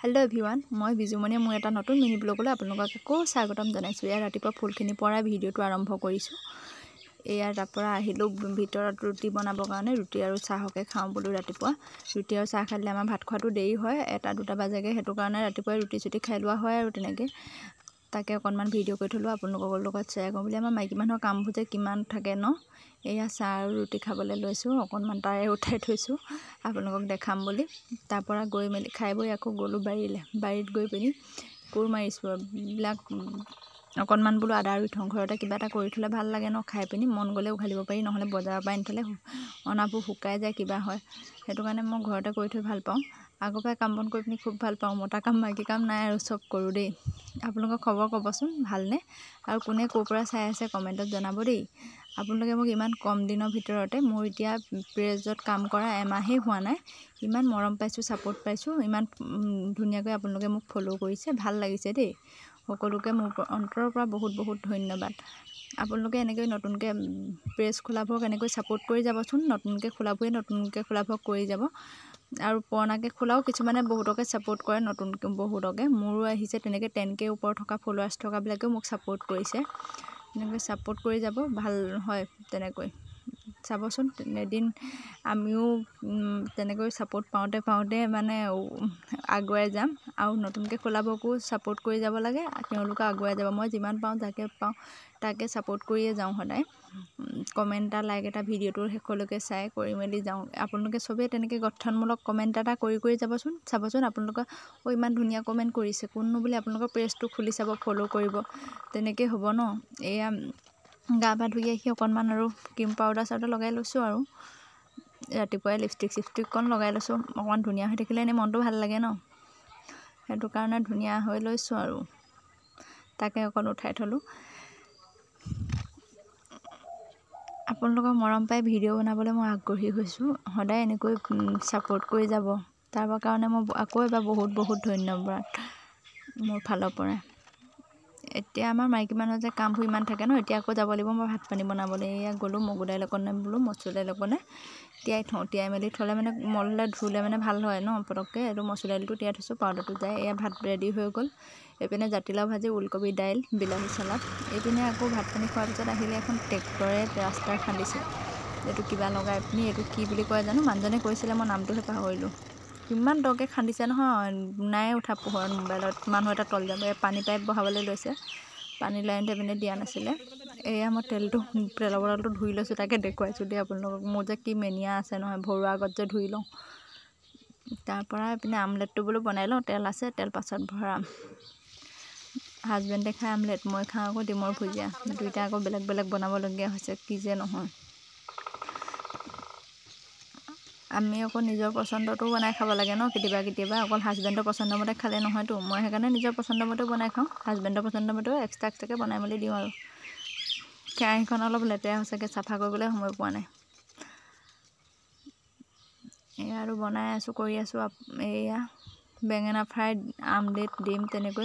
Hello everyone मैं बिजुमणिये मोर एटा नतुन मिनि ब्लगले आपलोगक को स्वागतम जनाइछु। या रातिपुवा फुलखिनि परा भिडिओটো आरम्भ करिछु। एया तारपरा आहिलो भितरत रुटी बनाबो कारणे रुटी आरु चाहके खाऊ बोलु। रातिपुवा रुटी आरु चाह खाले आमार भात खवातो देरी हय, एटा दुटा बाजेगे। हेतु कारणे रातिपुवा रुटी चुटी खाइ लोৱা হয় आरु तेनेके ताके अकनमान भिडिओ करि थलो आपलोगक লগত शेयर करो बुली। आमार माइकी मानुहर कामबो जे किमान थाके न। एया चाह आरु रुटी खाबले लैछु, अकनमान तारे उठाइ थैछु आपलोगक देखाम बुली। तारपरा गई मेलि खाइ बई आको गलु बारिले। बारित गई पिनि कोर मारिछु बिलाक अकनमान बोलो आदा रुइ थं। घरते किबा एटा करि थले ভাল লাগে न। खाइ पिनि मन गले उघालिब पारि, নহले बजाৰৰ পৰা আনি থলে অনাবোৰ শুকাই যায় কিবা হয়। हेतु कारणे মই ঘৰতে কৰি থৈ ভাল পাওঁ। আগৰ পৰা কাম বন কৰি পিনি খুব ভাল পাওঁ। মতা কাম মাইकी কাম নাই আৰু सब करू দেই। আপোনালোকৰ খবৰ কবচোন ভালনে আৰু কোনে কোৰ পৰা চাই আছে কমেন্টত জনাব দেই। আপোনালোকে মোক ইমান কম দিনৰ ভিতৰতে মোৰ এতিয়া প্ৰেজত কাম কৰা এমাহে হোৱা নাই, ইমান মৰম পাইছো, সাপোৰ্ট পাইছো, ইমান ধুনিয়াকৈ আপোনালোকে মোক ফলো কৰিছে, ভাল লাগিছে দেই। সকলোকে মোৰ অন্তৰৰ পৰা বহুত বহুত ধন্যবাদ। আপোনালোকে এনেকৈ নতুনকে প্ৰেজ খোলাবোৰক এনেকৈ সাপোৰ্ট কৰি যাবচোন। নতুনকে খোলাবোৰক কৰি যাব আৰু পুৰণাকে খোলাও কিছুমানে বহুতকে সাপোৰ্ট কৰে, নতুনকে বহুতকে মোৰো আহিছে তেনেকে 10K ওপৰ থকা ফলোৱাৰ্স থকা বিলাকে মোক সাপোৰ্ট কৰিছে। এনেকৈ সাপোৰ্ট কৰি যাব, ভাল হয় তেনেকৈ চাবচোন। এদিন আমিও তেনেকৈ সাপোৰ্ট পাওঁতে মানে আগুৱাই যাম আৰু নতুনকে খোলাবোৰকো সাপোৰ্ট কৰি যাব লাগে। তেওঁলোকে আগুৱাই যাব। মই যিমান পাওঁ তাকে সাপোৰ্ট কৰিয়ে যাওঁ সদায়। কমেন্ট এটা লাইক এটা ভিডিওটোৰ শেষলৈকে চাই কৰি মেলি যাওঁ। আপোনালোকে সবে তেনেকে গঠনমূলক কমেন্ট এটা কৰি যাবচোন। চাবচোন আপোনালোকে ইমান ধুনিয়া কমেন্ট কৰিছে, কোননো বুলি আপোনালোকৰ পেজটো খুলি চাব, ফলো কৰিব, তেনেকে হ'ব ন। এয়া গা পা ধুই আহি অকনমান আৰু ক্ৰীম পাউডাৰ চাউডাৰ লগাই লৈছো আৰু ৰাতিপুৱাই লিপষ্টিক কন লগাই লৈছো। অকমান ধুনিয়া হৈ থাকিলে এনে মনটো ভাল লাগে ন। হেতু কাৰণে ধুনিয়া হৈ লৈছো আৰু তাকে অকন উঠাই থলো। আপোনালোকৰ মৰম পাই ভিডিও বনাবলৈ মই আগ্ৰহী হৈছো। সদায় এনেকৈ সাপোৰ্ট কৰি যাব, তাৰ কাৰণে মই আকৌ এবাৰ বহুত বহুত ধন্যবাদ মোৰ ফালৰ পৰা। এতিয়া আমাৰ মাইকী মানুহ যে কামবোৰ ইমান থাকে ন। এতিয়া আকৌ যাব লাগিব মই ভাত পানী বনাবলৈ। এয়া গলো মগু দাইল অকনে বোলো, মচুৰ দাইল অকনে তিয়াই থওঁ। তিয়াই মেলি থলে মানে মললে ধুলে মানে ভাল হয় ন পটককে। আৰু মচুৰ দাইলটো তিয়াই থৈছো, পাউডাৰটো যায়। এয়া ভাত ৰেডি হৈ গল। এপিনে জাতিলাও ভাজি, ওলকবি দাইল, বিলাহী সালাড। এপিনে আকৌ ভাত পানী খোৱাৰ পিছত আহিলে এখন ট্ৰেক্টৰে ৰাস্তা খান্দিছে। এইটো কিবা লগাই পিনি এইটো কি বুলি কয় জানো, মানুহজনে কৈছিলে, মই নামটোহে পাহৰিলো। কিমান দকে খান্দিছে নহয়, নাই উঠা পোহৰত মোবাইলত। মানুহ এটা তল যাব। পানী পাইপ বহাবলৈ লৈছে, পানী লাইনটো এপিনে দিয়া নাছিলে। এয়া মই তেলৰ বটলটো ধুই লৈছো, তাকে দেখুৱাইছো দেই আপোনালোকক। মোৰ যে কি মেনিয়া আছে নহয়, ভৰোৱা আগত যে ধুই লওঁ। তাৰপৰা এপিনে আমলেটটো বোলো বনাই লওঁ, তেল আছে, তেল পাছত ভৰাম। হাজবেণ্ডে খাই আমলেট, মই খাওঁ আকৌ ডিমৰ ভুজিয়া। দুইটা আকৌ বেলেগ বেলেগ বনাবলগীয়া হৈছে, কি যে নহয়। আমি আকৌ নিজৰ পছন্দটো বনাই খাব লাগে ন কেতিয়াবা। অকল হাজবেণ্ডৰ পছন্দ মতে খালে নহয়তো। মই সেইকাৰণে নিজৰ পছন্দ মতে বনাই খাওঁ। হাজবেণ্ডৰ পছন্দ মতেও এক্সট্ৰাকে বনাই মেলি দিওঁ আৰু। কেৰাহীখন অলপ লেতেৰা হৈছেগে, চাফা কৰিবলৈ সময় পোৱা নাই। এয়া আৰু বনাই আছো, কৰি আছো। এয়া বেঙেনা ফ্ৰাই, আমলেট, ডিম তেনেকৈ